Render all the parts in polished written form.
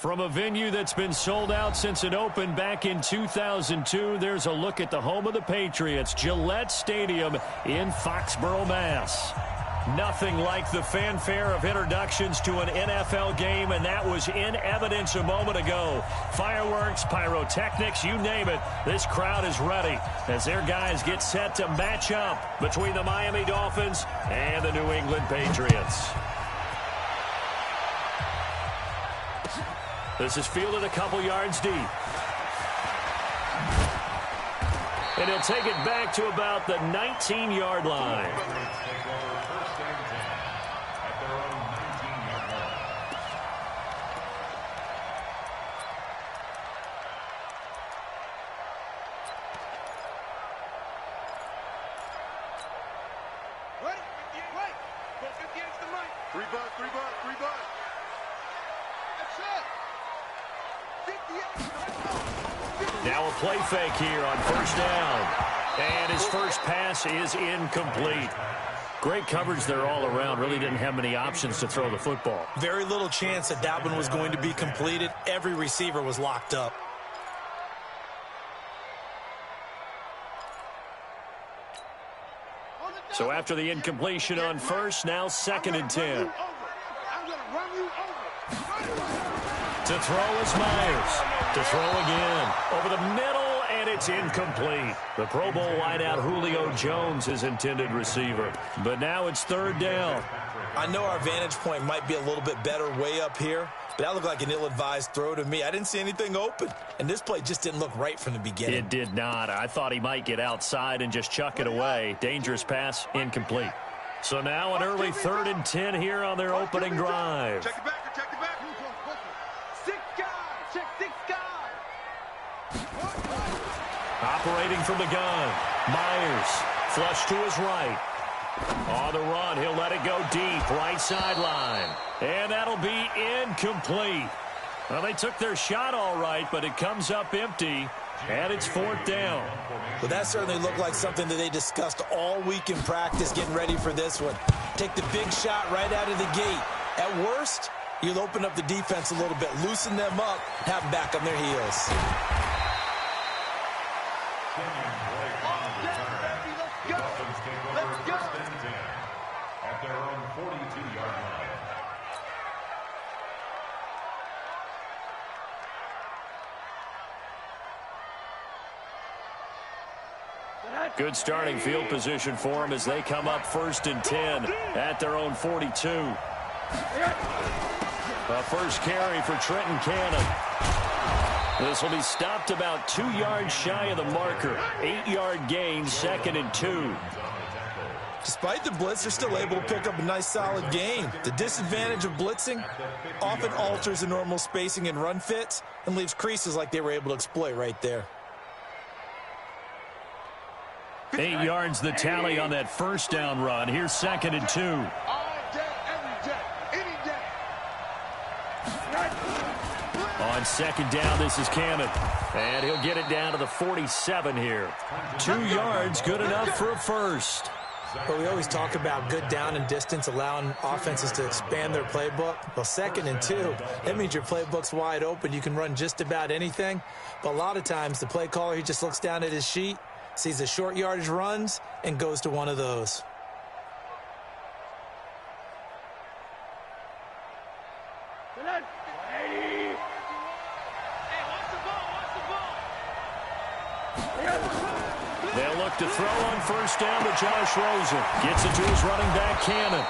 From a venue that's been sold out since it opened back in 2002, there's a look at the home of the Patriots, Gillette Stadium in Foxborough, Mass. Nothing like the fanfare of introductions to an NFL game, and that was in evidence a moment ago. Fireworks, pyrotechnics, you name it. This crowd is ready as their guys get set to match up between the Miami Dolphins and the New England Patriots. This is fielded a couple yards deep. And he'll take it back to about the 19-yard line. Now a play fake here on first down. And his first pass is incomplete. Great coverage there all around. Really didn't have many options to throw the football. Very little chance that one was going to be completed. Every receiver was locked up. So after the incompletion on first, now 2nd and 10. To throw is Myers. To throw again. Over the middle, and it's incomplete. The Pro Bowl wideout Julio Jones is intended receiver. But now it's 3rd down. I know our vantage point might be a little bit better way up here, but that looked like an ill-advised throw to me. I didn't see anything open, and this play just didn't look right from the beginning. It did not. I thought he might get outside and just chuck it away. Dangerous pass, incomplete. So now an early 3rd and 10 here on their opening drive. Check it back. Operating from the gun, Myers, flush to his right. On the run, he'll let it go deep, right sideline. And that'll be incomplete. Well, they took their shot all right, but it comes up empty, and it's 4th down. Well, that certainly looked like something that they discussed all week in practice, getting ready for this one. Take the big shot right out of the gate. At worst, you'll open up the defense a little bit, loosen them up, have them back on their heels. Good starting field position for them as they come up 1st and 10 at their own 42. A first carry for Trenton Cannon. This will be stopped about 2 yards shy of the marker. 8-yard gain, 2nd and 2. Despite the blitz, they're still able to pick up a nice solid gain. The disadvantage of blitzing often alters the normal spacing and run fits and leaves creases like they were able to exploit right there. 8 yards the tally on that first down run. Here's 2nd and 2. On 2nd down, this is Cannon. And he'll get it down to the 47 here. 2 yards, good enough for a first. Well, we always talk about good down and distance, allowing offenses to expand their playbook. Well, 2nd and 2, that means your playbook's wide open. You can run just about anything. But a lot of times, the play caller, he just looks down at his sheet, sees the short yardage runs, and goes to one of those. They'll look to throw on first down to Josh Rosen. Gets it to his running back, Cannon.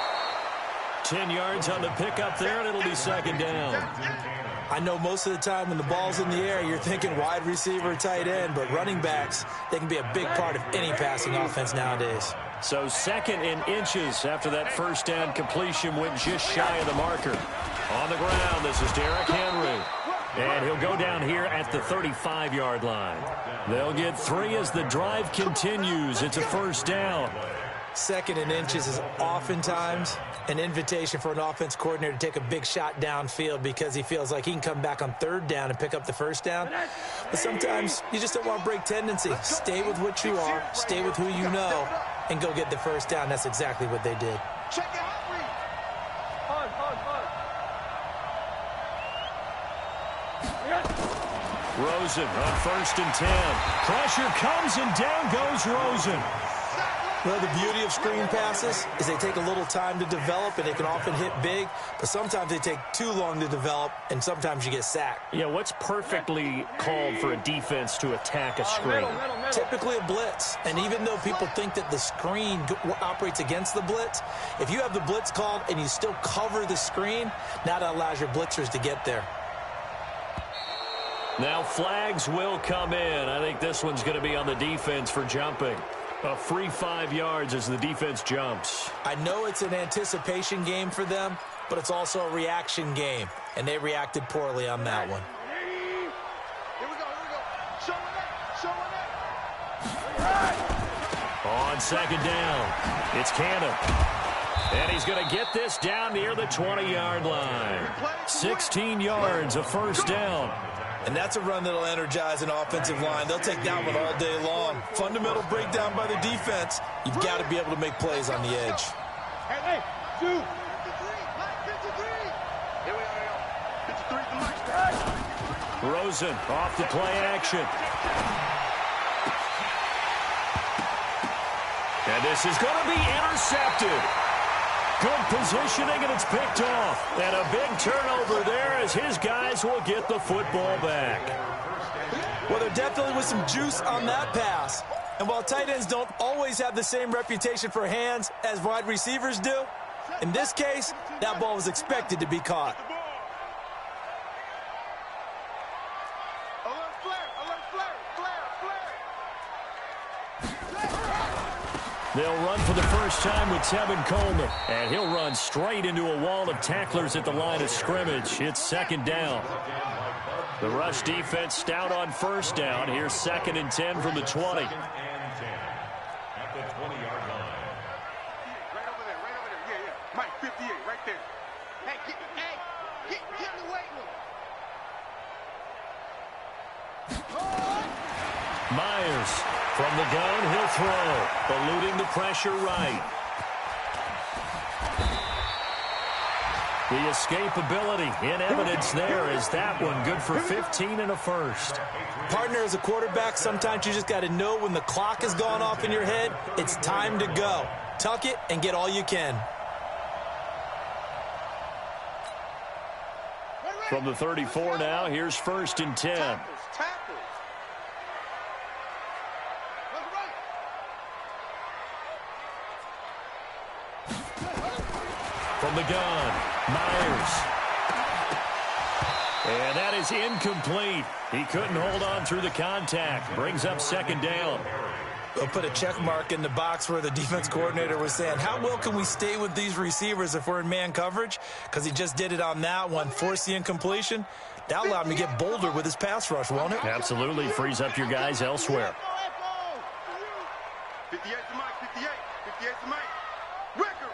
10 yards on the pickup there, and it'll be 2nd down. I know most of the time when the ball's in the air, you're thinking wide receiver, tight end, but running backs, they can be a big part of any passing offense nowadays. So 2nd and inches after that first down completion went just shy of the marker. On the ground, this is Derrick Henry. And he'll go down here at the 35-yard line. They'll get 3 as the drive continues. It's a first down. 2nd and inches is oftentimes an invitation for an offense coordinator to take a big shot downfield because he feels like he can come back on 3rd down and pick up the first down. But sometimes you just don't want to break tendency. Stay with what you are, stay with who you know, and go get the first down. That's exactly what they did. Check it out. Rosen on 1st and 10. Pressure comes and down goes Rosen. Well, the beauty of screen passes is they take a little time to develop, and they can often hit big, but sometimes they take too long to develop, and sometimes you get sacked. Yeah, what's perfectly called for a defense to attack a screen? Typically a blitz, and even though people think that the screen operates against the blitz, if you have the blitz called and you still cover the screen, now that allows your blitzers to get there. Now flags will come in. I think this one's going to be on the defense for jumping. A free 5 yards as the defense jumps. I know it's an anticipation game for them, but it's also a reaction game, and they reacted poorly on that one. Here we go. On 2nd down, it's Cannon. And he's going to get this down near the 20-yard line. 16 yards, a 1st down. And that's a run that'll energize an offensive line. They'll take that one all day long. Fundamental breakdown by the defense. You've got to be able to make plays on the edge. Hey, 2. 53. Here we go. 53 to Mike. Rosen off the play action. And this is going to be intercepted. Good positioning, and it's picked off. And a big turnover there as his guys will get the football back. Well, there definitely was some juice on that pass. And while tight ends don't always have the same reputation for hands as wide receivers do, in this case, that ball was expected to be caught. They'll run for the first time with Tevin Coleman. And he'll run straight into a wall of tacklers at the line of scrimmage. It's 2nd down. The rush defense stout on 1st down. Here's 2nd and 10 from the 20. Right over there. Yeah. Mike, 58, right there. Hey, get in the weight room. Myers from the gun, he'll throw. Eluding the pressure right. The escapability in evidence there is that one good for 15 and a 1st. Partner, as a quarterback, sometimes you just got to know when the clock has gone off in your head, it's time to go. Tuck it and get all you can. From the 34 now, here's 1st and 10. Tackles. From the gun, Myers. And that is incomplete. He couldn't hold on through the contact. Brings up 2nd down. They'll put a check mark in the box where the defense coordinator was saying, how well can we stay with these receivers if we're in man coverage? Because he just did it on that one, force the incompletion. That allowed him to get bolder with his pass rush, won't it? Absolutely. Frees up your guys elsewhere. 58 to Mike, 58 to Mike. Record.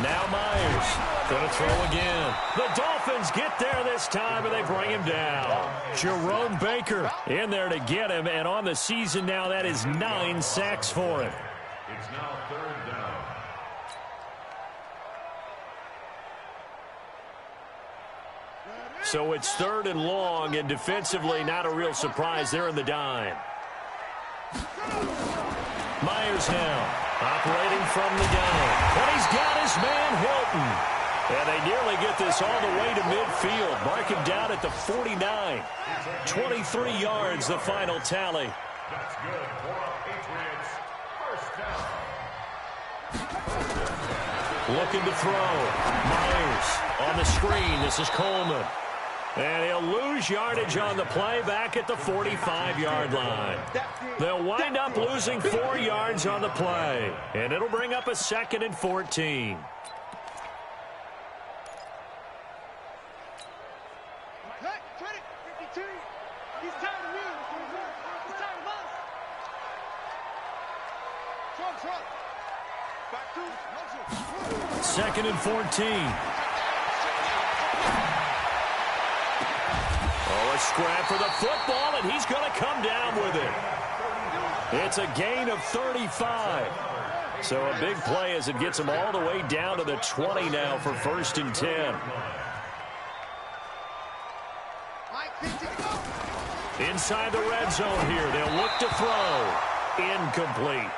Now Myers going to throw again. The Dolphins get there this time, and they bring him down. Jerome Baker in there to get him, and on the season now, that is 9 sacks for him. It's now 3rd down. So it's 3rd and long, and defensively, not a real surprise. They're in the dime. Myers now. Operating from the gun. And he's got his man, Hilton. And they nearly get this all the way to midfield. Mark him down at the 49. 23 yards, the final tally. That's good for our Patriots. 1st down. Looking to throw. Myers on the screen. This is Coleman. And he'll lose yardage on the play back at the 45-yard line. They'll wind up losing 4 yards on the play. And it'll bring up a 2nd and 14. Second and 14. A scrap for the football, and he's going to come down with it. It's a gain of 35. So a big play as it gets him all the way down to the 20 now for 1st and 10. inside the red zone here. They'll look to throw. Incomplete.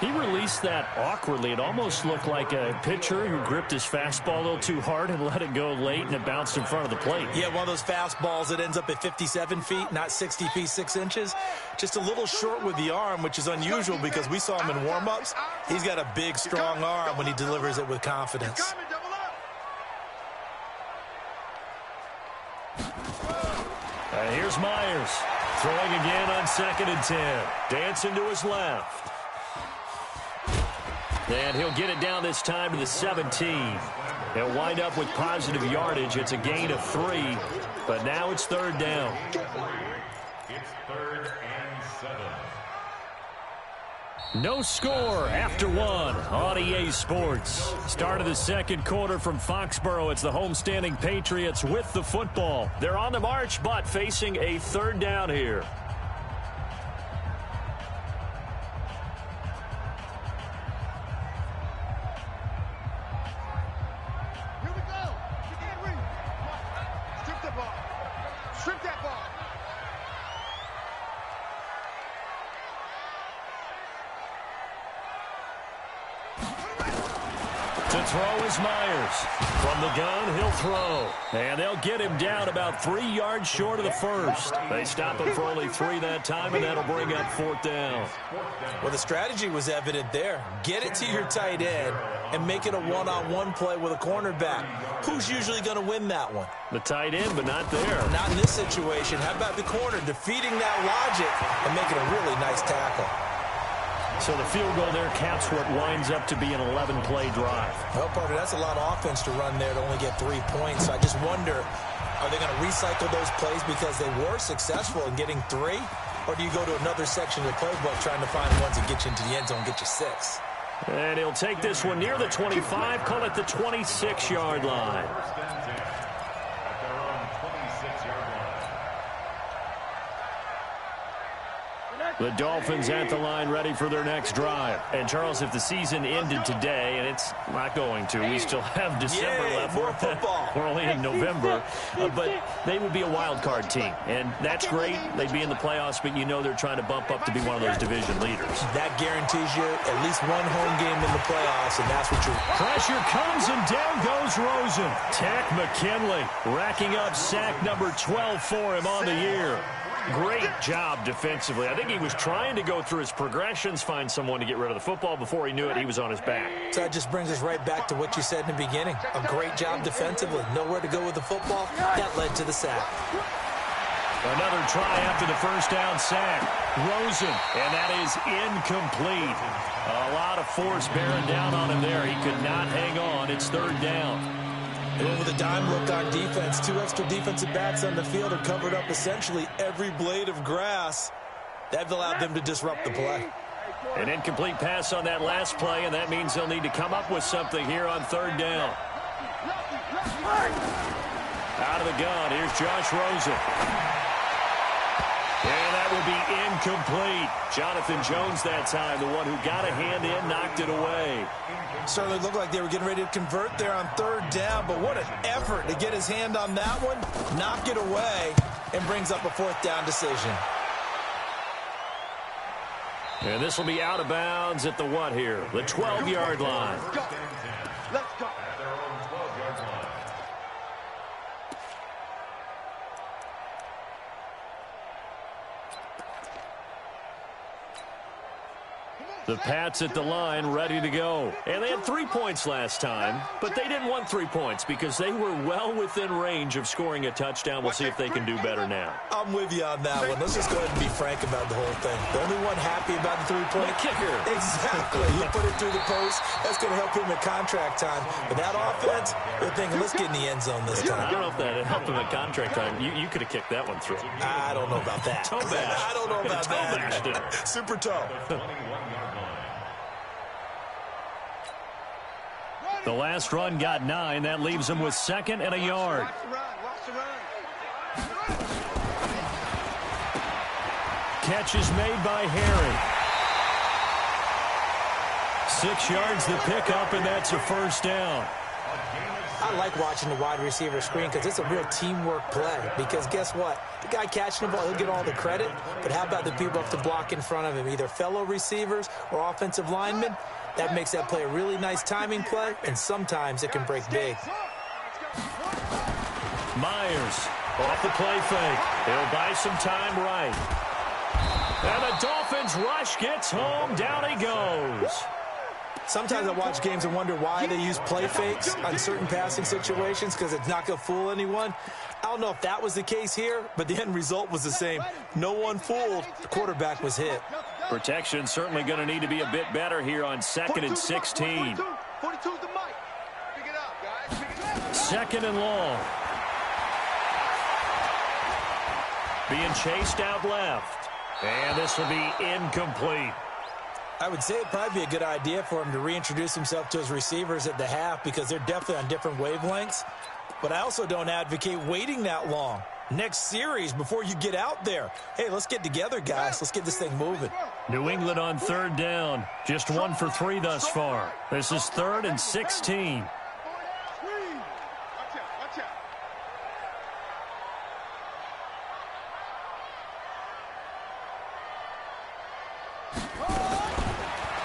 He released that awkwardly. It almost looked like a pitcher who gripped his fastball a little too hard and let it go late, and it bounced in front of the plate. Yeah, one of those fastballs that ends up at 57 feet, not 60 feet, 6 inches. Just a little short with the arm, which is unusual because we saw him in warm-ups. He's got a big, strong arm when he delivers it with confidence. Here's Myers. Throwing again on 2nd and 10. Dancing to his left. And he'll get it down this time to the 17. He'll wind up with positive yardage. It's a gain of 3, but now it's 3rd down. It's 3rd and 7. No score after 1 on EA Sports. Start of the 2nd quarter from Foxborough. It's the homestanding Patriots with the football. They're on the march, but facing a 3rd down here. To throw is Myers. From the gun, he'll throw. And they'll get him down about 3 yards short of the first. They stop him for only 3 that time, and that'll bring up 4th down. Well, the strategy was evident there. Get it to your tight end and make it a one-on-one play with a cornerback. Who's usually going to win that one? The tight end, but not there. Not in this situation. How about the corner defeating that logic and making a really nice tackle? So the field goal there caps what winds up to be an 11-play drive. Well, Parker, that's a lot of offense to run there to only get 3 points. So I just wonder, are they going to recycle those plays because they were successful in getting 3? Or do you go to another section of the playbook trying to find ones that get you into the end zone and get you 6? And he'll take this one near the 25, call it the 26-yard line. The Dolphins at the line ready for their next drive. And, Charles, if the season ended today, and it's not going to, we still have December left. More football. We're only in November. But they would be a wild card team. And that's great. They'd be in the playoffs, but you know they're trying to bump up to be one of those division leaders. That guarantees you at least one home game in the playoffs, and that's what you're... Pressure comes, and down goes Rosen. Takk McKinley racking up sack number 12 for him on the year. Great job defensively. I think he was trying to go through his progressions, find someone to get rid of the football. Before he knew it, he was on his back. So that just brings us right back to what you said in the beginning. A great job defensively. Nowhere to go with the football. That led to the sack. Another try after the first down sack. Rosen, and that is incomplete. A lot of force bearing down on him there. He could not hang on. It's 3rd down. And with a dime look on defense, 2 extra defensive backs on the field are covered up essentially every blade of grass. That allowed them to disrupt the play. An incomplete pass on that last play, and that means they'll need to come up with something here on 3rd down. Out of the gun, here's Josh Rosen. And that will be incomplete. Jonathan Jones that time, the one who got a hand in, knocked it away. Certainly looked like they were getting ready to convert there on 3rd down, but what an effort to get his hand on that one, knock it away, and brings up a 4th down decision. And this will be out of bounds at the what here? The 12-yard line. Let's go. At their own 12-yard line. The Pats at the line ready to go. And they had 3 points last time, but they didn't want 3 points because they were well within range of scoring a touchdown. We'll see if they can do better now. I'm with you on that one. Let's just go ahead and be frank about the whole thing. The only one happy about the 3-point kicker. Exactly. He put it through the post. That's going to help him at contract time. But that offense, they're thinking, let's get in the end zone this time. I don't know if that helped him at contract time. You could have kicked that one through. I don't know about that. Toe bash. I don't know about Toe bashed that. it. Super toe. 21-yard line. The last run got 9. That leaves him with 2nd and a yard. Watch the run. Watch the run. Catch is made by Harry. 6 yards the pickup, and that's a 1st down. I like watching the wide receiver screen because it's a real teamwork play. Because guess what? The guy catching the ball, he'll get all the credit. But how about the people who have to block in front of him, either fellow receivers or offensive linemen? That makes that play a really nice timing play, and sometimes it can break big. Myers off the play fake. He'll buy some time right. And the Dolphins rush gets home. Down he goes. Sometimes I watch games and wonder why they use play fakes on certain passing situations because it's not going to fool anyone. I don't know if that was the case here, but the end result was the same. No one fooled. The quarterback was hit. Protection certainly going to need to be a bit better here on 2nd and 16. 42's the mic. Pick it up, guys. Pick it up. 2nd and long. Being chased out left. And this will be incomplete. I would say it'd probably be a good idea for him to reintroduce himself to his receivers at the half because they're definitely on different wavelengths. But I also don't advocate waiting that long. Next series before you get out there. Hey, let's get together, guys. Let's get this thing moving. New England on 3rd down. Just 1 for 3 thus far. This is 3rd and 16. Watch out, watch out.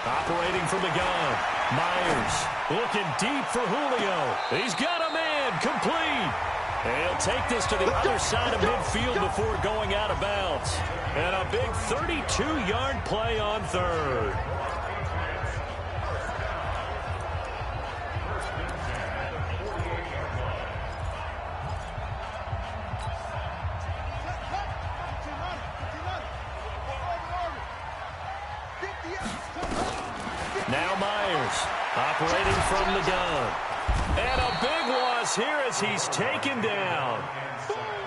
Operating from the gun. Myers looking deep for Julio. He's got a man. Complete. He'll take this to the other side of midfield before going out of bounds. And a big 32-yard play on 3rd. Now Myers operating from the gun. And a big loss here as he's taken down.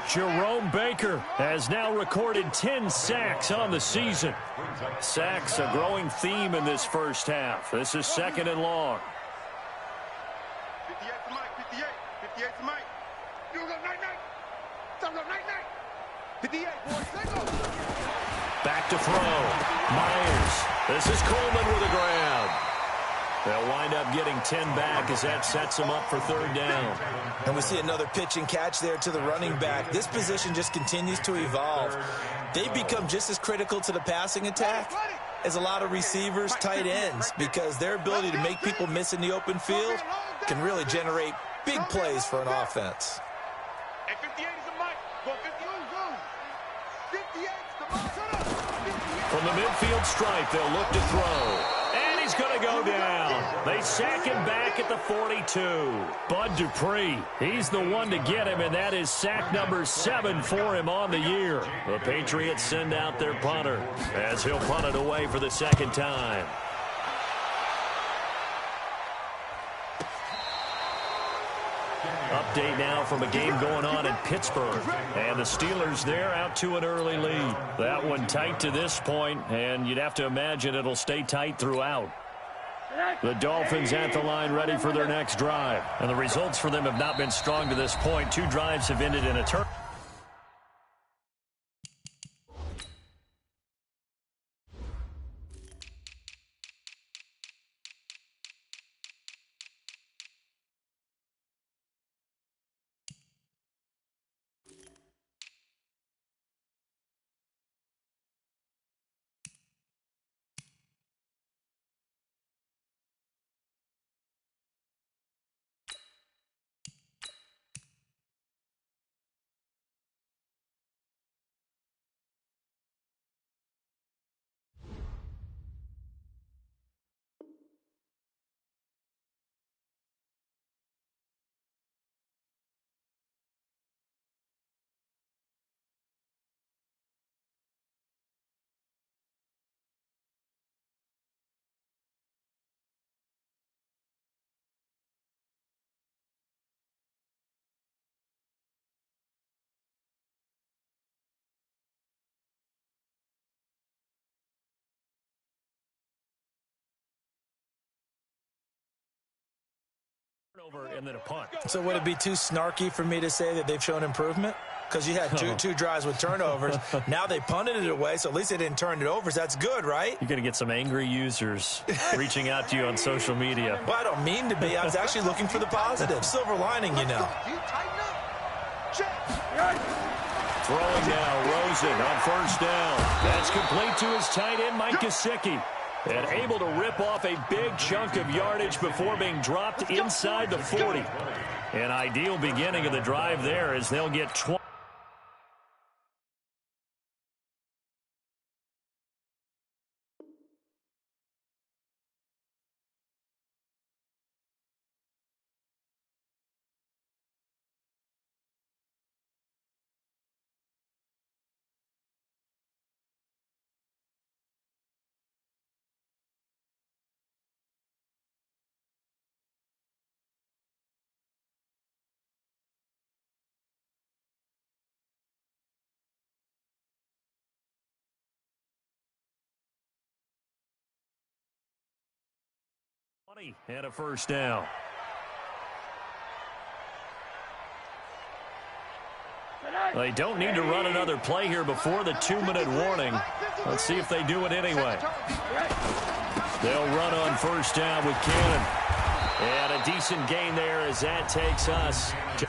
Jerome Baker has now recorded 10 sacks on the season. Sacks a growing theme in this first half. This is 2nd and long. 58 to Mike, 58. 58 to Mike. You go, night. Stop, night. 58, boys. Let's go. Back to throw. Myers. This is Coleman with a grab. They'll wind up getting 10 back as that sets them up for 3rd down. And we see another pitch and catch there to the running back. This position just continues to evolve. They've become just as critical to the passing attack as a lot of receivers, tight ends, because their ability to make people miss in the open field can really generate big plays for an offense. And 58 is the Mike. Go 58 is the Mike. From the midfield stripe, they'll look to throw. And he's going to go down. They sack him back at the 42. Bud Dupree, he's the one to get him, and that is sack number 7 for him on the year. The Patriots send out their punter as he'll punt it away for the 2nd time. Update now from a game going on in Pittsburgh. And the Steelers there out to an early lead. That one tight to this point, and you'd have to imagine it'll stay tight throughout. The Dolphins at the line ready for their next drive. And the results for them have not been strong to this point. 2 drives have ended in a turn. Turnover and then a punt. So would it be too snarky for me to say that they've shown improvement? Because you had two drives with turnovers. Now they punted it away, so at least they didn't turn it over. So that's good, right? You're going to get some angry users reaching out to you on social media. Well, I don't mean to be. I was actually looking for the positive. Silver lining, you know. Throwing now, Rosen on first down. That's complete to his tight end, Mike Gesicki. And able to rip off a big chunk of yardage before being dropped inside the 40. An ideal beginning of the drive there as they'll get 20. And a first down. They don't need to run another play here before the 2-minute warning. Let's see if they do it anyway. They'll run on first down with Cannon. And a decent gain there as that takes us to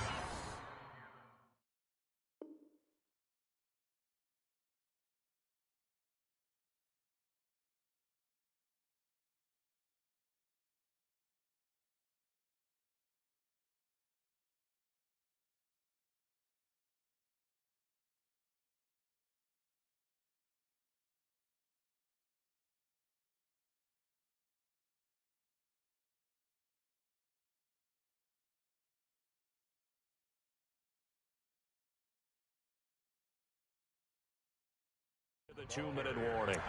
the 2-minute warning.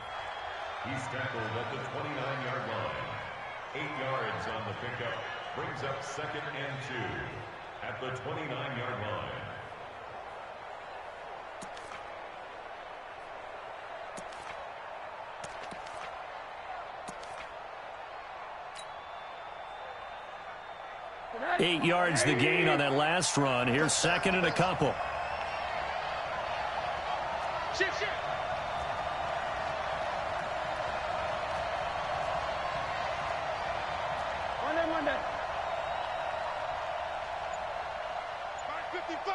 He's tackled at the 29-yard line. 8 yards on the pickup. Brings up 2nd and 2 at the 29-yard line. Eight yards the gain on that last run. Here's 2nd and a couple. Shift. One day. Mark 55.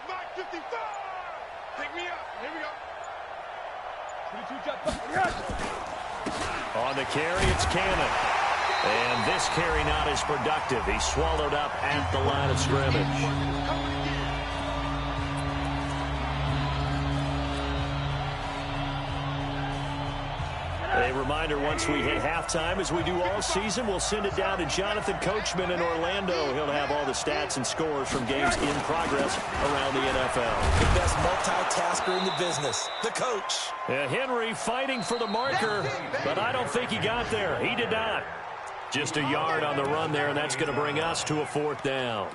Mark 55. Pick me up. Here we go. On the carry, it's Cannon. And this carry not as productive. He's swallowed up at the line of scrimmage. A reminder, once we hit halftime, as we do all season, we'll send it down to Jonathan Coachman in Orlando. He'll have all the stats and scores from games in progress around the NFL. The best multitasker in the business, the coach. Henry fighting for the marker, but I don't think he got there. He did not. Just a yard on the run there, and that's going to bring us to a 4th down.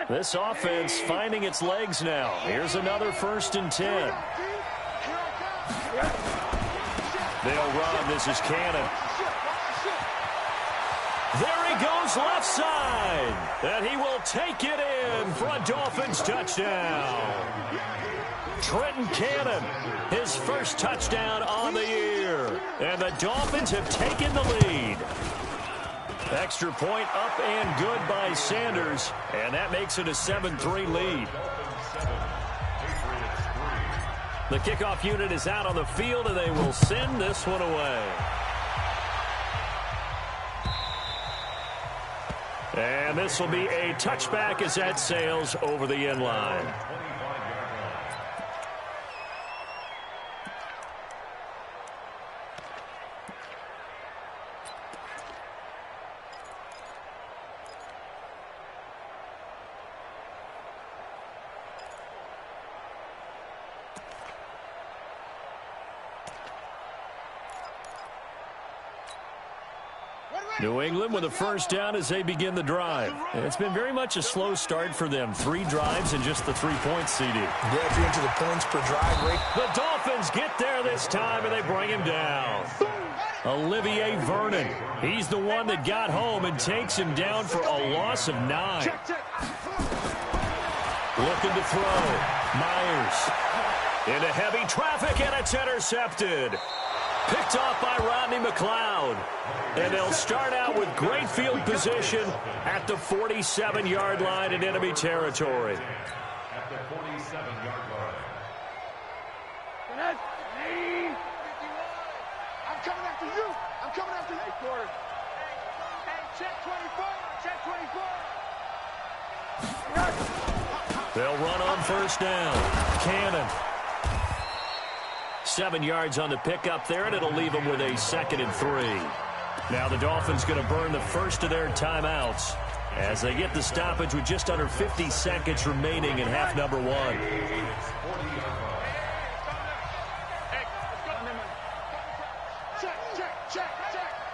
This offense finding its legs now. Here's another 1st and 10. They'll run. This is Cannon. There he goes left side. And he will take it in for a Dolphins touchdown. Trenton Cannon, his first touchdown on the year. And the Dolphins have taken the lead. Extra point up and good by Sanders. And that makes it a 7-3 lead. The kickoff unit is out on the field, and they will send this one away. And this will be a touchback as that sails over the end line. New England with a first down as they begin the drive. And it's been very much a slow start for them. 3 drives and just the 3 points, CD. Yeah, if you're into the points per drive rate. The Dolphins get there this time, and they bring him down. Olivier Vernon. He's the one that got home and takes him down for a loss of 9. Looking to throw. Myers. Into heavy traffic, and it's intercepted. Picked off by Rodney McLeod. And they'll start out with great field position at the 47-yard line in enemy territory. At the 47-yard line. I'm coming after you. I'm coming after you. Hey, check 24. Check 24. They'll run on first down. Cannon. 7 yards on the pickup there, and it'll leave them with a 2nd and 3. Now the Dolphins going to burn the first of their timeouts as they get the stoppage with just under 50 seconds remaining in half number 1.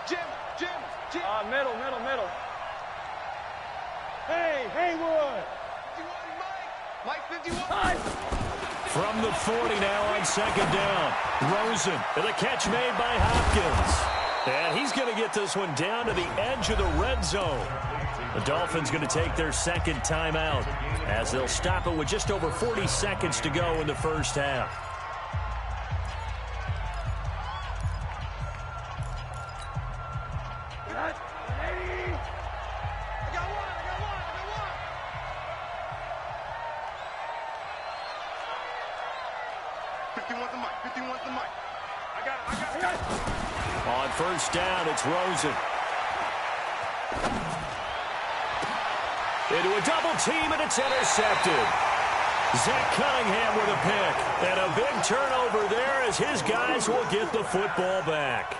Jim. Middle. Hey, Haywood. Mike 51. From the 40 now on 2nd down. Rosen, and the catch made by Hopkins. And he's going to get this one down to the edge of the red zone. The Dolphins going to take their 2nd timeout as they'll stop it with just over 40 seconds to go in the first half. I got one. 51's the mic. I got it. On first down, it's Rosen. Into a double team, and it's intercepted. Zach Cunningham with a pick. And a big turnover there as his guys will get the football back.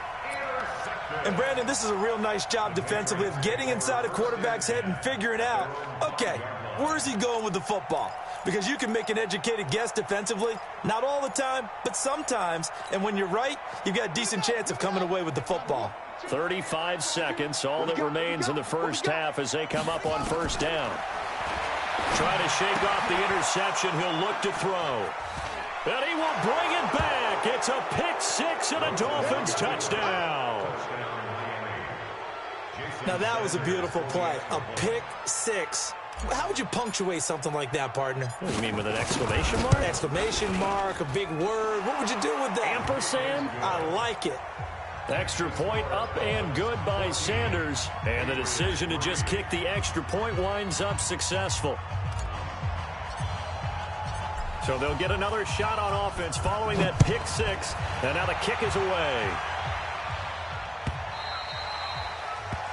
And, Brandon, this is a real nice job defensively of getting inside a quarterback's head and figuring out, okay, where's he going with the football? Because you can make an educated guess defensively, not all the time, but sometimes. And when you're right, you've got a decent chance of coming away with the football. 35 seconds, all that remains in the first half as they come up on first down. Trying to shake off the interception, he'll look to throw. And he will bring it back. It's a pick six and a Dolphins touchdown. Now that was a beautiful play, a pick six. How would you punctuate something like that, partner? What do you mean, with an exclamation mark? Exclamation mark, a big word. What would you do with that? Ampersand? I like it. Extra point up and good by Sanders. And the decision to just kick the extra point winds up successful. So they'll get another shot on offense following that pick six. And now the kick is away.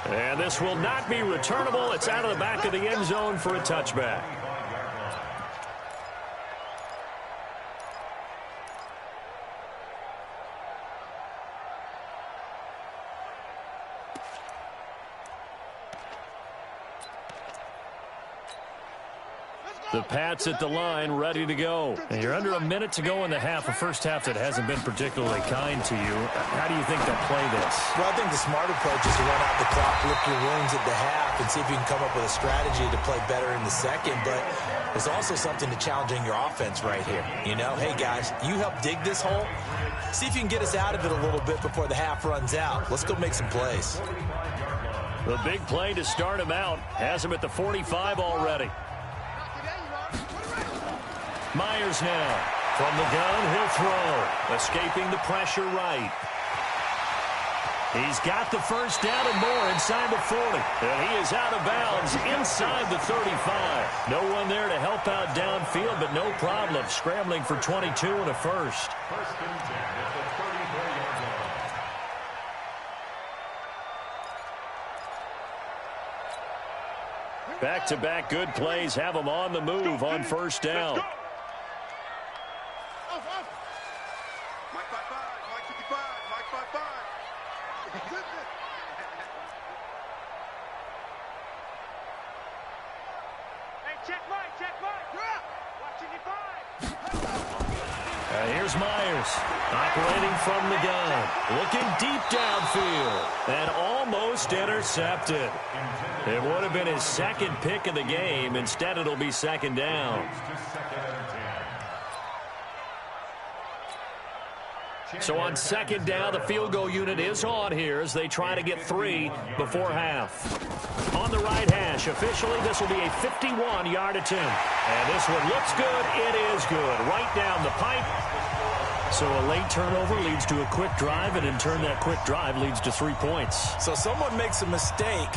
And this will not be returnable. It's out of the back of the end zone for a touchback. The Pats at the line, ready to go. And you're under a minute to go in the half, a first half that hasn't been particularly kind to you. How do you think they'll play this? Well, I think the smart approach is to run out the clock, lick your wounds at the half, and see if you can come up with a strategy to play better in the second. But there's also something to challenging your offense right here. You know, hey, guys, you help dig this hole. See if you can get us out of it a little bit before the half runs out. Let's go make some plays. The big play to start him out has him at the 45 already. Myers now. From the gun, he'll throw. Escaping the pressure right. He's got the first down and more inside the 40. And he is out of bounds inside the 35. No one there to help out downfield, but no problem. Scrambling for 22 and a first. First and 10 at the 34-yard line. Back-to-back good plays have them on the move on first down. Mike 55, Mike 55, Mike 55. Hey, check Mike. Watch 55. And here's Myers, operating from the gun, looking deep downfield, and almost intercepted. It would have been his second pick of the game. Instead, it'll be second down. So on second down, the field goal unit is on here as they try to get 3 before half. On the right hash, officially, this will be a 51-yard attempt. And this one looks good. It is good. Right down the pipe. So a late turnover leads to a quick drive, and in turn, that quick drive leads to 3 points. So someone makes a mistake,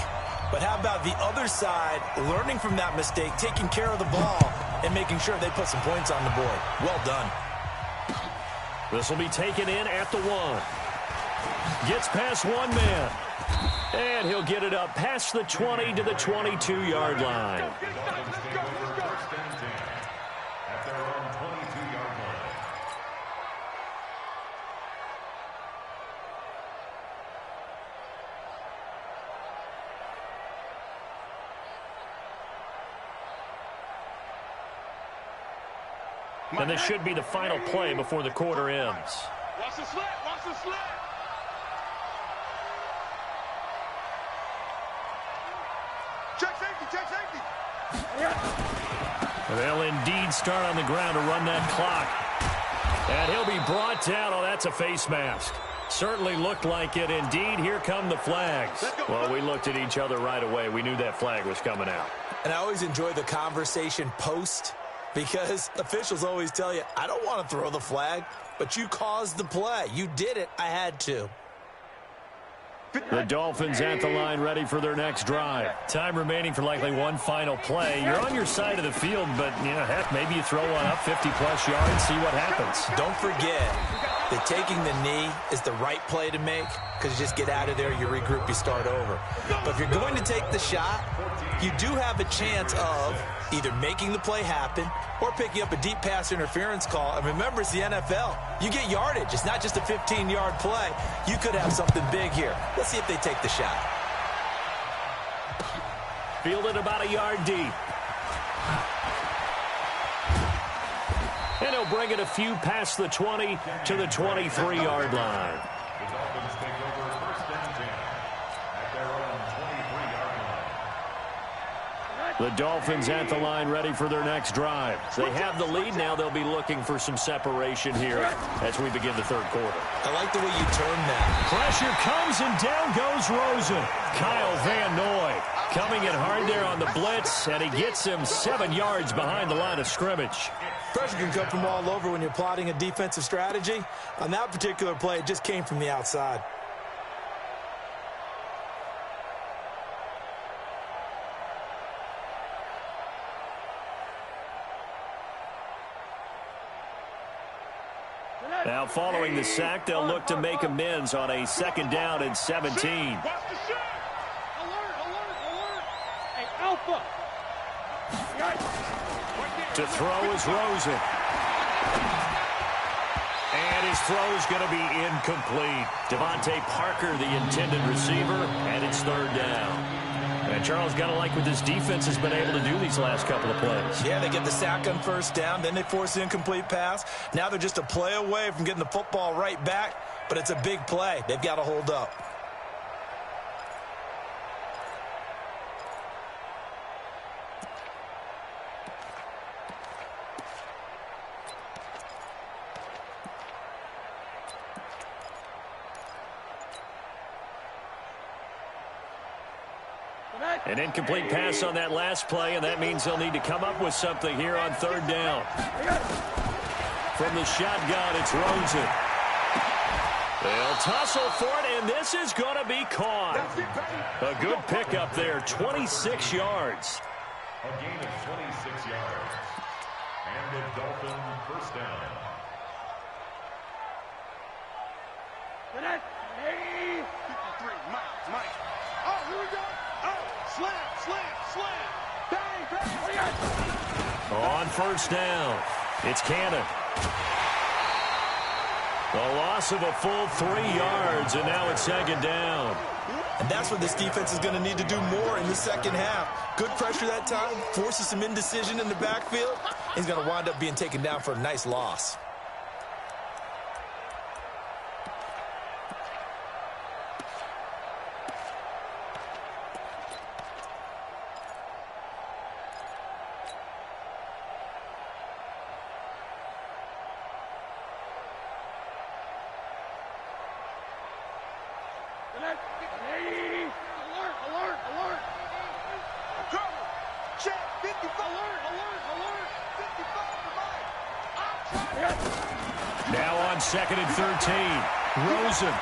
but how about the other side learning from that mistake, taking care of the ball, and making sure they put some points on the board? Well done. This will be taken in at the 1. Gets past one man. And he'll get it up past the 20 to the 22-yard line. At their own 22-yard line. And this should be the final play before the quarter ends. Watch the slant. Watch the slant. Check safety. Check safety. They'll indeed start on the ground to run that clock. And he'll be brought down. Oh, that's a face mask. Certainly looked like it. Indeed, here come the flags. Well, we looked at each other right away. We knew that flag was coming out. And I always enjoy the conversation post, because officials always tell you, I don't want to throw the flag, but you caused the play. You did it. I had to. The Dolphins at the line, ready for their next drive. Time remaining for likely one final play. You're on your side of the field, but, heck, maybe you throw one up 50-plus yards, see what happens. Don't forget that taking the knee is the right play to make, because you just get out of there, you regroup, you start over. But if you're going to take the shot, you do have a chance of either making the play happen or picking up a deep pass interference call. And remember, it's the NFL. You get yardage. It's not just a 15-yard play. You could have something big here. Let's see if they take the shot. Fielded about a yard deep. And he'll bring it a few past the 20 to the 23-yard line. The Dolphins take over first and 10 at their own 23-yard line. The Dolphins at the line, ready for their next drive. They have the lead now. They'll be looking for some separation here as we begin the third quarter. I like the way you turn that. Pressure comes, and down goes Rosen. Kyle Van Noy coming in hard there on the blitz, and he gets him 7 yards behind the line of scrimmage. Pressure can come from all over when you're plotting a defensive strategy. On that particular play, it just came from the outside. Now following the sack, they'll look to make amends on a second down and 17. Watch the shot. Alert, alert, alert. Hey, Alpha. To throw is Rosen. And his throw is going to be incomplete. Devontae Parker, the intended receiver, and it's third down. And Charles, got to like what this defense has been able to do these last couple of plays. Yeah, they get the sack on first down, then they force the incomplete pass. Now they're just a play away from getting the football right back, but it's a big play. They've got to hold up. An incomplete pass on that last play, and that means they'll need to come up with something here on third down. From the shotgun, it's Rosen. They'll tussle for it, and this is going to be caught. A good pickup there, 26 yards. A gain of 26 yards. And the Dolphin first down. Hey, 53, Mike. Oh, here we go. Oh, slam, slam. Bang, bang. On first down, it's Cannon. The loss of a full 3 yards, and now it's second down. And that's what this defense is going to need to do more in the second half. Good pressure that time, forces some indecision in the backfield. He's going to wind up being taken down for a nice loss. Alert, alert, alert. Cover. Check. 55. Alert, alert, alert. 55 to Mike. Now on 2nd and 13. Rosen.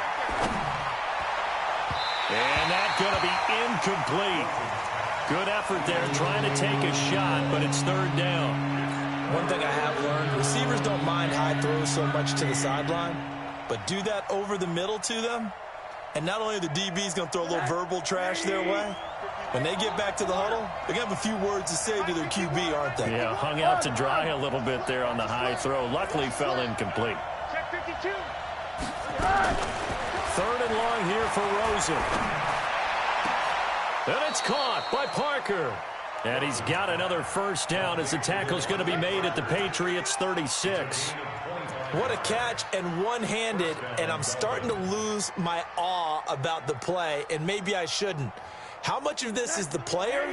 And that's going to be incomplete. Good effort there trying to take a shot, but it's 3rd down. One thing I have learned, receivers don't mind high throws so much to the sideline, but do that over the middle to them, and not only are the DBs going to throw a little verbal trash their way, when they get back to the huddle, they're going to have a few words to say to their QB, aren't they? Yeah, hung out to dry a little bit there on the high throw. Luckily fell incomplete. Check 52. 3rd and long here for Rosen. And it's caught by Parker. And he's got another 1st down as the tackle's going to be made at the Patriots 36. What a catch, and one-handed, and I'm starting to lose my awe about the play, and maybe I shouldn't. How much of this is the player?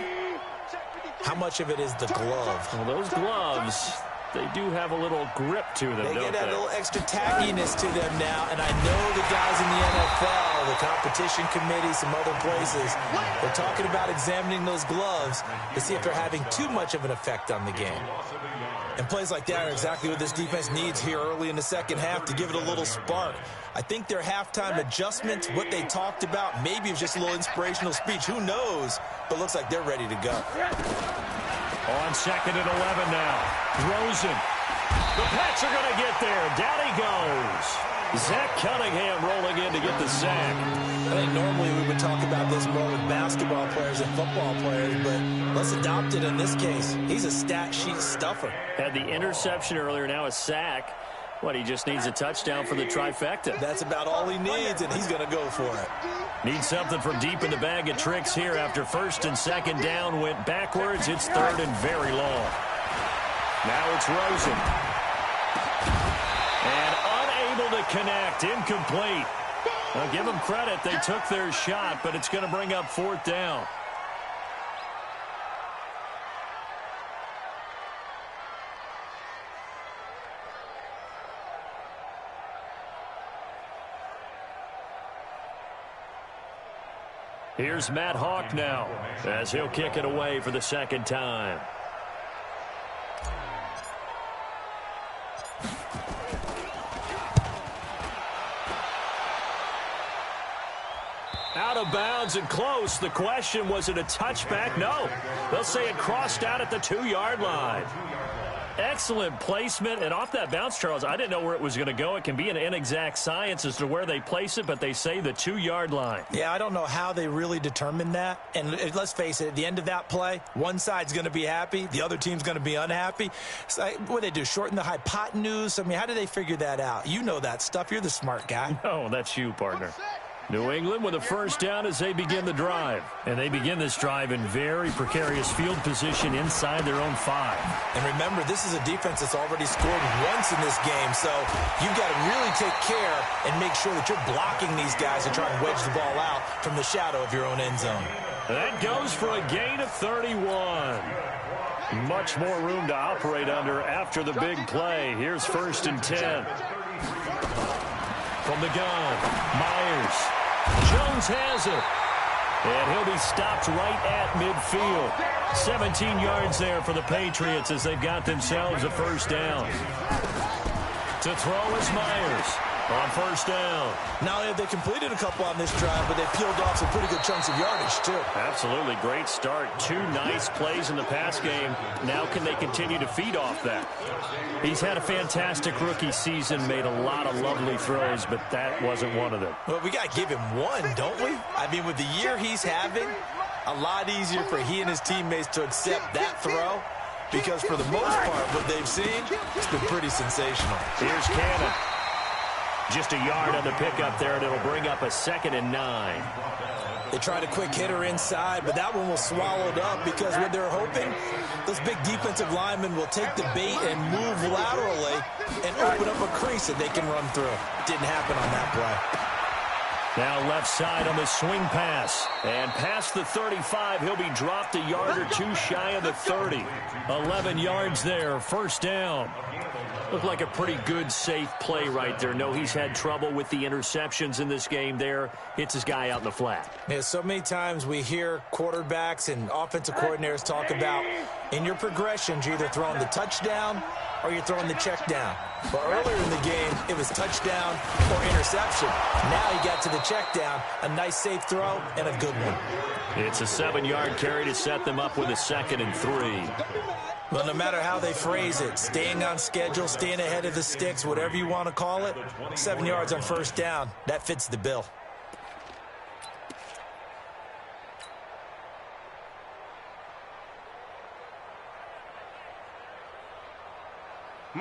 How much of it is the glove? Well, those gloves, they do have a little grip to them, They don't get they? a little extra tackiness to them now, and I know the guys in the NFL, the competition committee, some other places, they're talking about examining those gloves to see if they're having too much of an effect on the game. And plays like that are exactly what this defense needs here early in the second half to give it a little spark. I think their halftime adjustments, what they talked about, maybe it was just a little inspirational speech. Who knows? But looks like they're ready to go. On 2nd and 11 now. Rosen. The Pats are going to get there. Down he goes. Zach Cunningham rolling in to get the sack. I think normally we would talk about this more with basketball players and football players, but let's adopt it in this case. He's a stat sheet stuffer. Had the interception earlier, now a sack. What, he just needs a touchdown for the trifecta. That's about all he needs, and he's going to go for it. Needs something from deep in the bag of tricks here after 1st and 2nd down went backwards. It's 3rd and very long. Now it's Rosen. And unable to connect. Incomplete. I'll give them credit. They took their shot, but it's going to bring up 4th down. Here's Matt Hawk now as he'll kick it away for the 2nd time. Out of bounds and close. The question, was it a touchback? No. They'll say it crossed out at the 2-yard line. Excellent placement, and off that bounce, Charles, I didn't know where it was going to go. It can be an inexact science as to where they place it, but they say the 2-yard line. Yeah, I don't know how they really determined that. And let's face it, at the end of that play, one side's going to be happy, the other team's going to be unhappy. It's like, what do they do, shorten the hypotenuse? I mean, how do they figure that out? You know that stuff. You're the smart guy. No, that's you, partner. New England with a 1st down as they begin the drive. And they begin this drive in very precarious field position inside their own 5. And remember, this is a defense that's already scored once in this game, so you've got to really take care and make sure that you're blocking these guys and try and wedge the ball out from the shadow of your own end zone. That goes for a gain of 31. Much more room to operate under after the big play. Here's 1st and 10. From the gun, Myers. Jones has it. And he'll be stopped right at midfield. 17 yards there for the Patriots as they've got themselves a 1st down. To throw is Myers on 1st down. Not only have they completed a couple on this drive, but they peeled off some pretty good chunks of yardage, too. Absolutely. Great start. 2 nice plays in the pass game. Now can they continue to feed off that? He's had a fantastic rookie season, made a lot of lovely throws, but that wasn't one of them. Well, we got to give him one, don't we? I mean, with the year he's having, a lot easier for he and his teammates to accept that throw, because for the most part, what they've seen, it's been pretty sensational. Here's Cannon. Just a yard on the pickup there, and it'll bring up a 2nd and 9. They tried a quick hitter inside, but that one was swallowed up because what they're hoping, those big defensive linemen will take the bait and move laterally and open up a crease that they can run through. Didn't happen on that play. Now left side on the swing pass. And past the 35, he'll be dropped a yard or 2 shy of the 30. 11 yards there, 1st down. Looked like a pretty good, safe play right there. No, he's had trouble with the interceptions in this game there. Hits his guy out in the flat. Yeah, so many times we hear quarterbacks and offensive coordinators talk about in your progressions, you're either throwing the touchdown or you're throwing the check down. But earlier in the game, it was touchdown or interception. Now he got to the check down, a nice safe throw, and a good one. It's a 7-yard carry to set them up with a 2nd and 3. Well, no matter how they phrase it, staying on schedule, staying ahead of the sticks, whatever you want to call it, 7 yards on first down, that fits the bill.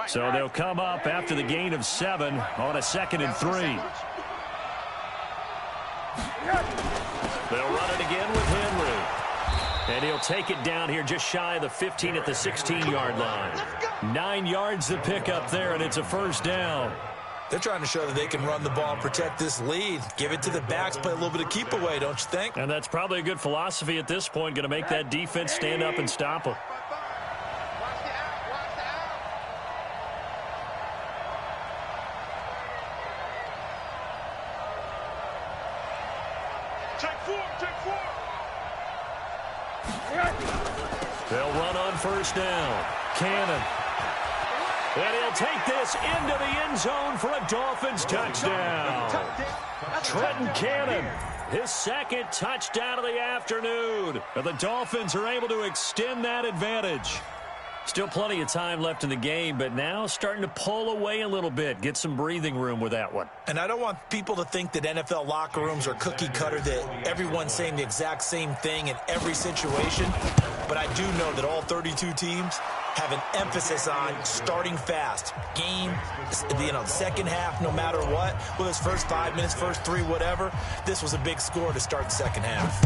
So they'll come up after the gain of 7 on a 2nd and 3. They'll run it again with Henry. And he'll take it down here just shy of the 15 at the 16-yard line. 9 yards to pick up there, and it's a first down. They're trying to show that they can run the ball and protect this lead. Give it to the backs, play a little bit of keep away, don't you think? And that's probably a good philosophy at this point, going to make that defense stand up and stop them. They'll run on first down. Cannon. And he'll take this into the end zone for a Dolphins touchdown. Trenton Cannon, his 2nd touchdown of the afternoon. And the Dolphins are able to extend that advantage. Still plenty of time left in the game, but now starting to pull away a little bit. Get some breathing room with that one. And I don't want people to think that NFL locker rooms are cookie cutter, that everyone's saying the exact same thing in every situation. But I do know that all 32 teams have an emphasis on starting fast. Game, the second half, no matter what. Whether it's first 5 minutes, first 3, whatever. This was a big score to start the second half.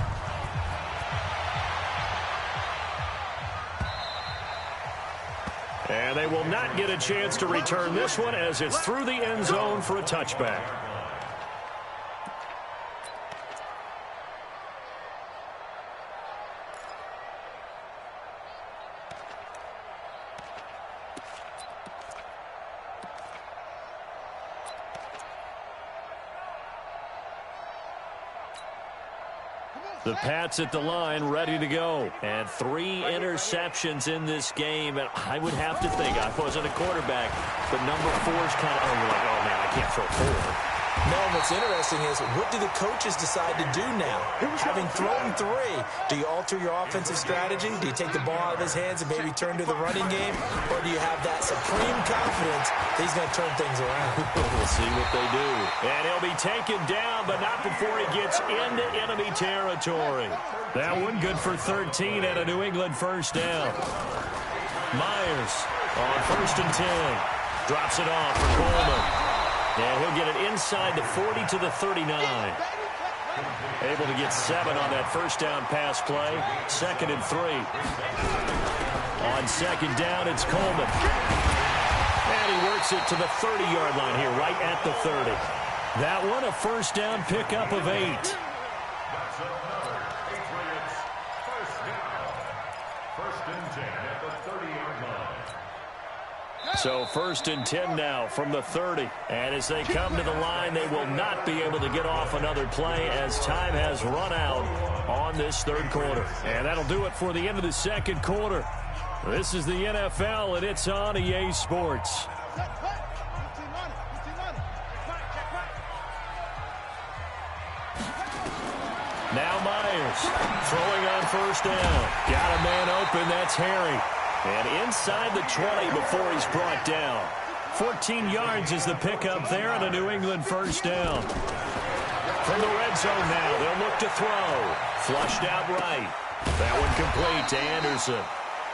And they will not get a chance to return this one as it's through the end zone for a touchback. The Pats at the line, ready to go. And 3 interceptions in this game. And I would have to think, I wasn't a quarterback, but number 4 is kind of, oh man, I can't throw 4. No, what's interesting is, what do the coaches decide to do now? Having thrown 3, do you alter your offensive strategy? Do you take the ball out of his hands and maybe turn to the running game? Or do you have that supreme confidence that he's going to turn things around? We'll see what they do. And he'll be taken down, but not before he gets into enemy territory. That one good for 13 at a New England first down. Myers on 1st and 10. Drops it off for Coleman. And he'll get it inside the 40 to the 39. Able to get 7 on that first down pass play. 2nd and 3. On 2nd down, it's Coleman. And he works it to the 30-yard line here, right at the 30. That one, a first down pickup of 8. That's another Patriots first down. 1st and 10 at the 30-yard line. So 1st and 10 now from the 30. And as they come to the line, they will not be able to get off another play as time has run out on this 3rd quarter. And that'll do it for the end of the 2nd quarter. This is the NFL, and it's on EA Sports. Now Myers throwing on first down. Got a man open. That's Harry. And inside the 20 before he's brought down. 14 yards is the pickup there and a New England first down. From the red zone now, they'll look to throw. Flushed out right. That one complete to Anderson.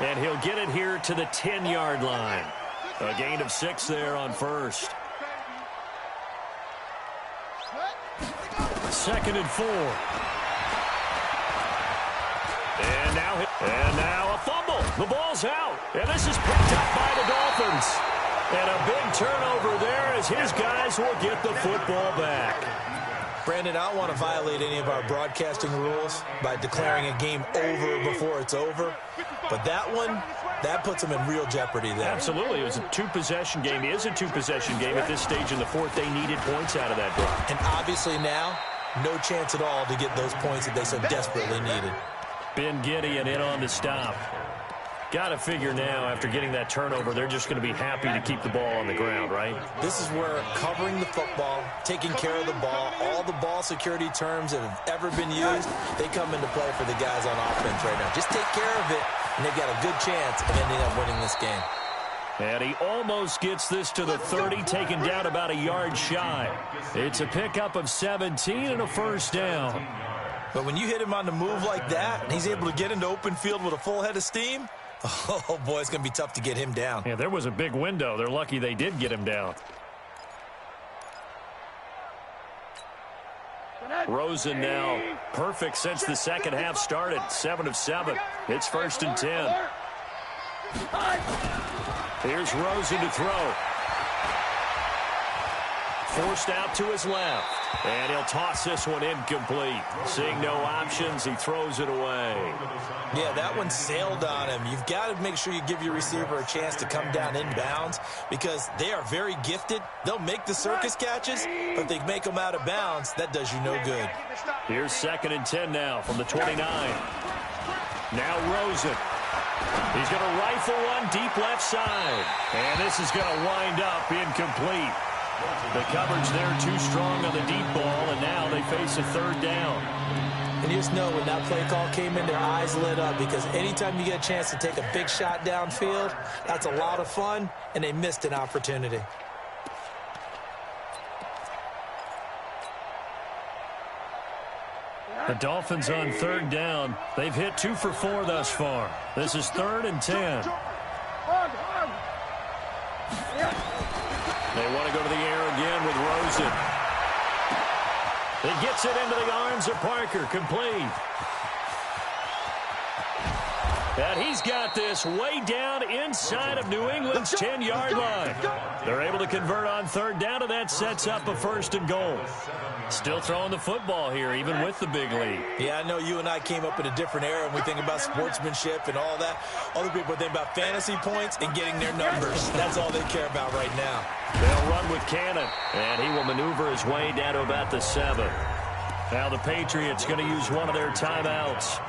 And he'll get it here to the 10-yard line. A gain of 6 there on first. 2nd and 4. And now a fumble. The ball's out. And this is picked up by the Dolphins. And a big turnover there as his guys will get the football back. Brandon, I don't want to violate any of our broadcasting rules by declaring a game over before it's over. But that one, That puts them in real jeopardy there. Absolutely. It was a two-possession game. It is a two-possession game at this stage in the fourth. They needed points out of that drive. And obviously now, no chance at all to get those points that they so desperately needed. Ben Gideon in on the stop. Got to figure now, after getting that turnover, they're just going to be happy to keep the ball on the ground, right? This is where covering the football, taking care of the ball, all the ball security terms that have ever been used, they come into play for the guys on offense right now. Just take care of it, and they've got a good chance of ending up winning this game. And he almost gets this to the 30, taken down about a yard shy. It's a pickup of 17 and a first down. But when you hit him on the move like that, and he's able to get into open field with a full head of steam, oh, boy, it's going to be tough to get him down. Yeah, there was a big window. They're lucky they did get him down. Rosen now perfect since the second half started. 7 of 7. It's 1st and 10. Here's Rosen to throw. Forced out to his left. And he'll toss this one incomplete. Seeing no options, he throws it away. Yeah, that one sailed on him. You've got to make sure you give your receiver a chance to come down inbounds because they are very gifted. They'll make the circus catches, but if they make them out of bounds, that does you no good. Here's 2nd and 10 now from the 29. Now Rosen. He's going to rifle one deep left side. And this is going to wind up incomplete. The coverage there too strong on the deep ball, and now they face a 3rd down. And you just know when that play call came in, their eyes lit up because anytime you get a chance to take a big shot downfield, that's a lot of fun, and they missed an opportunity. The Dolphins on 3rd down. They've hit 2 for 4 thus far. This is 3rd and 10. They want to go to the air again with Rosen. He gets it into the arms of Parker, complete. And he's got this way down inside of New England's 10-yard line. They're able to convert on 3rd down, and that sets up a 1st and goal. Still throwing the football here, even with the big lead. Yeah, I know you and I came up in a different era, and we think about sportsmanship and all that. Other people think about fantasy points and getting their numbers. That's all they care about right now. They'll run with Cannon, and he will maneuver his way down to about the 7. Now the Patriots going to use one of their timeouts.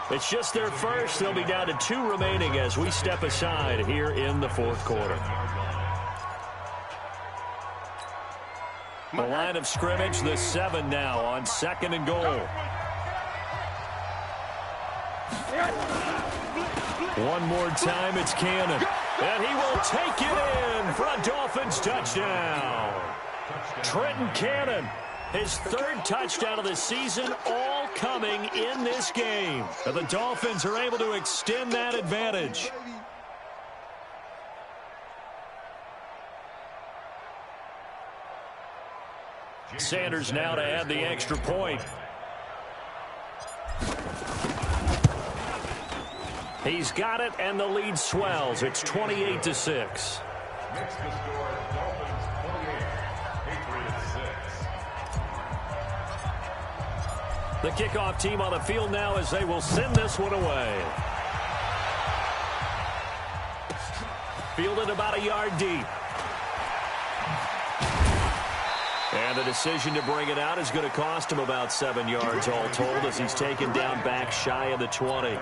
It's just their first. They'll be down to 2 remaining as we step aside here in the 4th quarter. The line of scrimmage, the 7 now on 2nd and goal. One more time, it's Cannon. And he will take it in for a Dolphins touchdown. Trenton Cannon, his 3rd touchdown of the season, all coming in this game. And the Dolphins are able to extend that advantage. Sanders now to add the extra point. He's got it, and the lead swells. It's 28-6. Next to score, Dolphins 28, Patriots 6. The kickoff team on the field now as they will send this one away. Fielded about a yard deep. And the decision to bring it out is going to cost him about 7 yards all told as he's taken down back shy of the 20.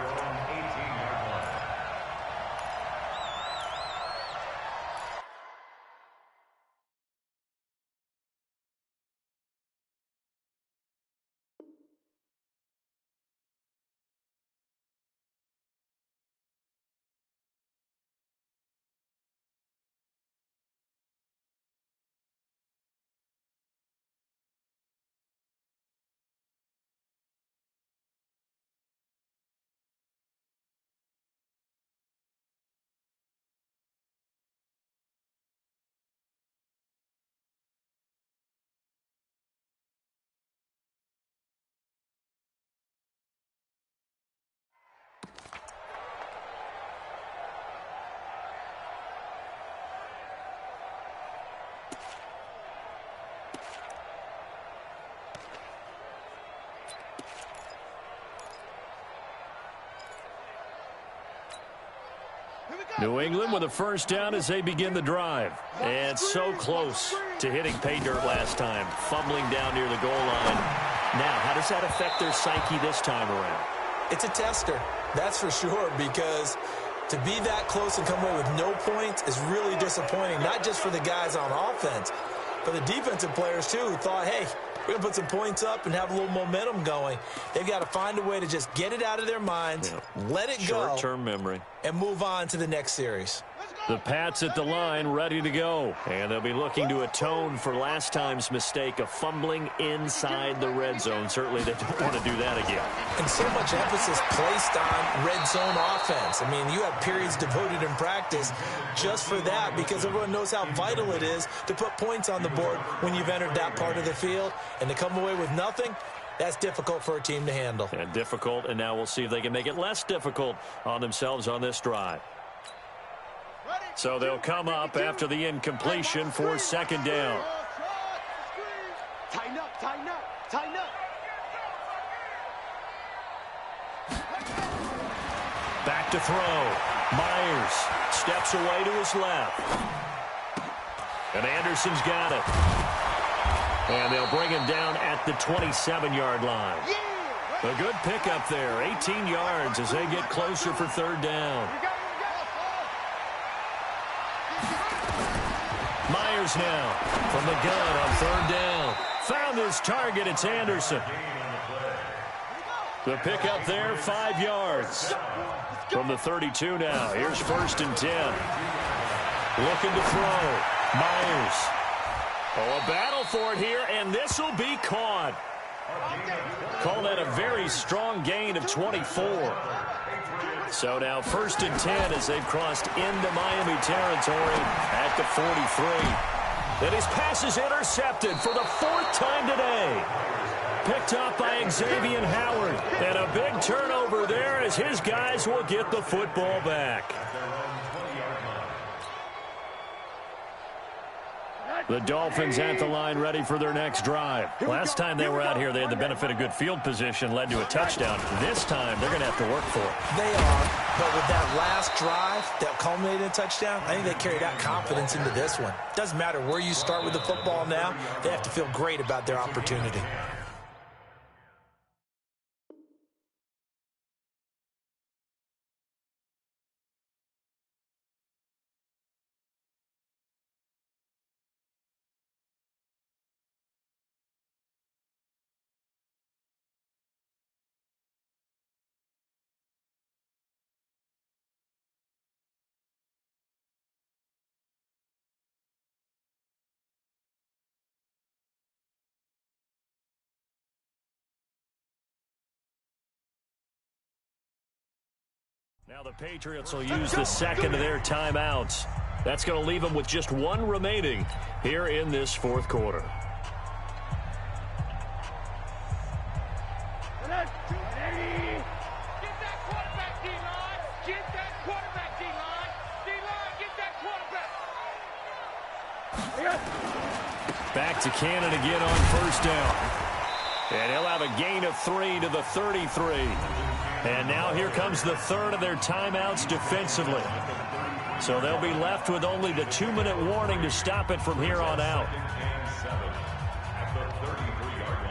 New England with a first down as they begin the drive. And so close to hitting pay dirt last time, fumbling down near the goal line. Now, how does that affect their psyche this time around? It's a tester, that's for sure, because to be that close and come away with no points is really disappointing, not just for the guys on offense, but the defensive players, too, who thought, hey, we're going to put some points up and have a little momentum going. They've got to find a way to just get it out of their minds, let it go. Short-term memory. And move on to the next series. The Pats at the line, ready to go. And they'll be looking to atone for last time's mistake of fumbling inside the red zone. Certainly they don't want to do that again. And so much emphasis placed on red zone offense. I mean, you have periods devoted in practice just for that because everyone knows how vital it is to put points on the board when you've entered that part of the field. And to come away with nothing, that's difficult for a team to handle. And difficult, and now we'll see if they can make it less difficult on themselves on this drive. So they'll come up after the incompletion for second down. Tighten up, tighten up, tighten up. Back to throw. Myers steps away to his left. And Anderson's got it. And they'll bring him down at the 27-yard line. A good pickup there, 18 yards as they get closer for third down. Myers now from the gun on third down. Found his target. It's Anderson. The pickup there, 5 yards. From the 32 now. Here's first and 10. Looking to throw. Myers. Oh, a battle for it here, and this will be caught. Call that a very strong gain of 24. So now first and 10 as they've crossed into Miami territory at the 43. And his pass is intercepted for the 4th time today. Picked up by Xavier Howard. And a big turnover there as his guys will get the football back. The Dolphins at the line ready for their next drive. Last time they were out here, they had the benefit of good field position, led to a touchdown. This time, they're going to have to work for it. They are, but with that last drive that culminated in a touchdown, I think they carry that confidence into this one. Doesn't matter where you start with the football now, they have to feel great about their opportunity. Now the Patriots will use the second of their timeouts. That's going to leave them with just one remaining here in this fourth quarter. Get that quarterback, D-line. Get that quarterback, D-line. D-line, get that quarterback. Back to Cannon again on first down. And he'll have a gain of 3 to the 33. And now here comes the third of their timeouts defensively. So they'll be left with only the 2-minute warning to stop it from here on out. At the 33-yard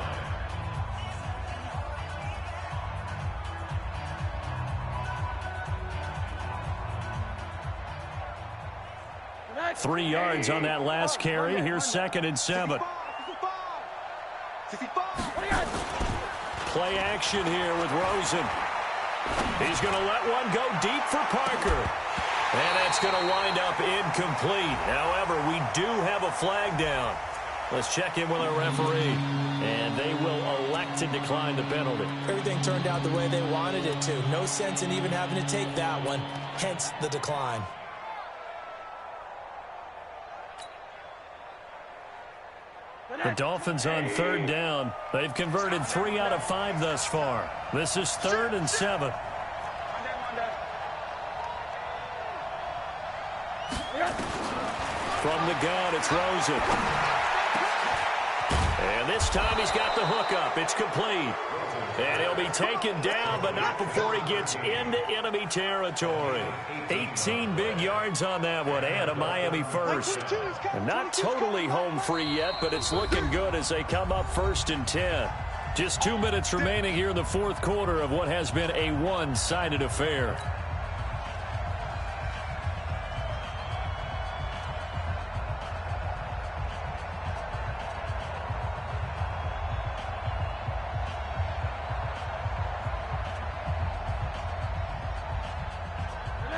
line. 3 yards on that last carry. Here's second and 7. Play action here with Rosen. He's going to let one go deep for Parker. And that's going to wind up incomplete. However, we do have a flag down. Let's check in with our referee. And they will elect to decline the penalty. Everything turned out the way they wanted it to. No sense in even having to take that one. Hence the decline. The Dolphins on third down. They've converted 3 out of 5 thus far. This is 3rd and 7. From the gun, it's Rosen. And this time he's got the hook up. It's complete. And he'll be taken down, but not before he gets into enemy territory. 18 big yards on that one, and a Miami first. And not totally home free yet, but it's looking good as they come up 1st and 10. Just 2 minutes remaining here in the fourth quarter of what has been a one-sided affair.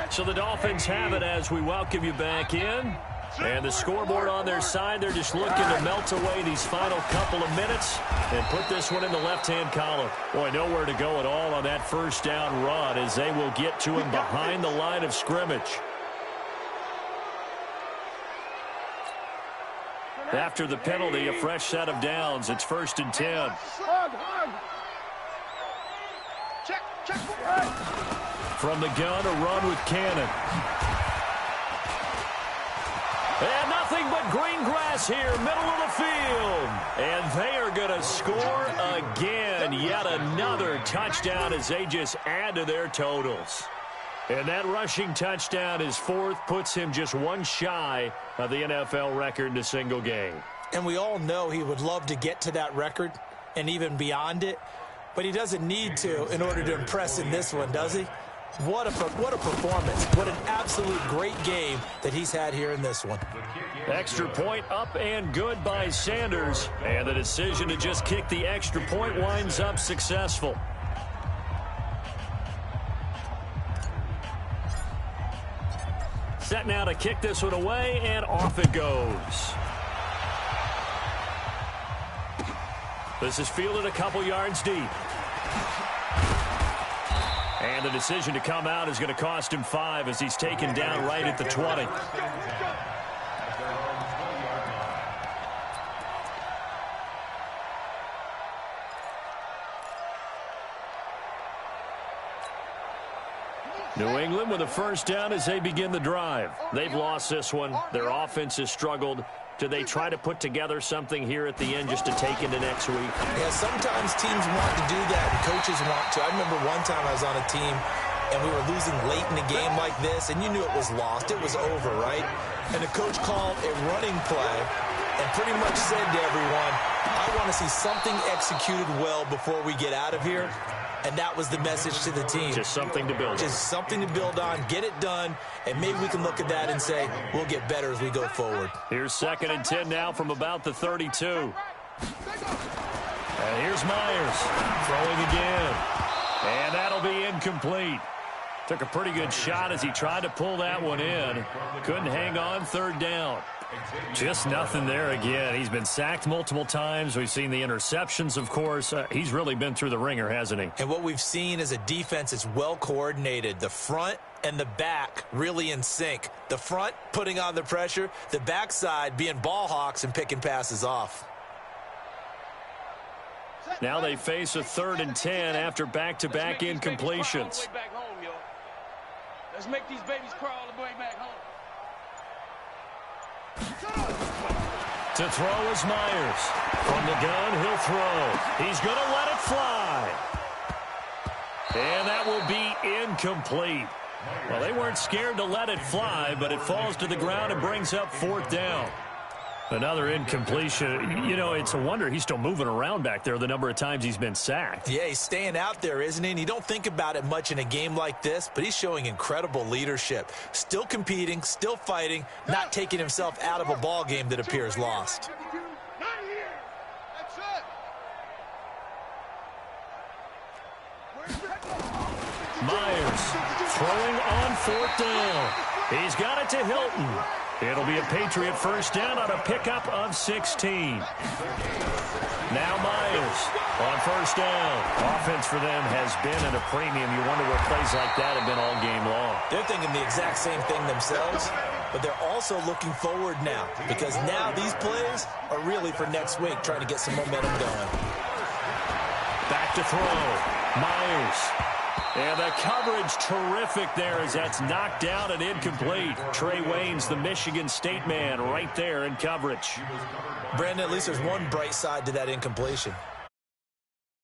So the Dolphins have it as we welcome you back in. And the scoreboard on their side, they're just looking to melt away these final couple of minutes and put this one in the left-hand column. Boy, nowhere to go at all on that first down run as they will get to him behind the line of scrimmage. After the penalty, a fresh set of downs. It's 1st and 10. From the gun, a run with Cannon. And nothing but green grass here, middle of the field. And they are going to score again. Yet another touchdown as they just add to their totals. And that rushing touchdown, his 4th, puts him just one shy of the NFL record in a single game. And we all know he would love to get to that record and even beyond it. But he doesn't need to in order to impress in this one, does he? What a performance. What an absolute great game that he's had here in this one. Extra point up and good by Sanders. And the decision to just kick the extra point winds up successful. Set now to kick this one away, and off it goes. This is fielded a couple yards deep. And the decision to come out is going to cost him 5 as he's taken down right at the 20. New England with a first down as they begin the drive. They've lost this one. Their offense has struggled. Do they try to put together something here at the end just to take into next week? Yeah, sometimes teams want to do that and coaches want to. I remember one time I was on a team and we were losing late in a game like this, and you knew it was lost. It was over, right? And the coach called a running play and pretty much said to everyone, I want to see something executed well before we get out of here. And that was the message to the team. Just something to build on. Just something to build on, get it done, and maybe we can look at that and say, we'll get better as we go forward. Here's 2nd and 10 now from about the 32. And here's Myers throwing again. And that'll be incomplete. Took a pretty good shot as he tried to pull that one in. Couldn't hang on, 3rd down. Just nothing there again. He's been sacked multiple times. We've seen the interceptions, of course. He's really been through the ringer, hasn't he? And what we've seen is a defense that's well coordinated. The front and the back really in sync. The front putting on the pressure, the backside being ball hawks and picking passes off. Now they face a 3rd and 10 after back-to-back incompletions. Let's make these babies crawl all the way back home. To throw is Myers. From the gun, he'll throw. He's going to let it fly. And that will be incomplete. Well, they weren't scared to let it fly, but it falls to the ground and brings up 4th down. Another incompletion. You know, it's a wonder he's still moving around back there the number of times he's been sacked. Yeah, he's staying out there, isn't he? And you don't think about it much in a game like this, but he's showing incredible leadership. Still competing, still fighting, not taking himself out of a ball game that appears lost. Myers throwing on 4th down. He's got it to Hilton. It'll be a Patriot first down on a pickup of 16. Now Myers on first down. Offense for them has been at a premium. You wonder what plays like that have been all game long. They're thinking the exact same thing themselves, but they're also looking forward now because now these plays are really for next week, trying to get some momentum going. Back to throw. Myers. And the coverage terrific there as that's knocked down and incomplete. Trey Waynes, the Michigan State man, right there in coverage. Brandon, at least there's one bright side to that incompletion.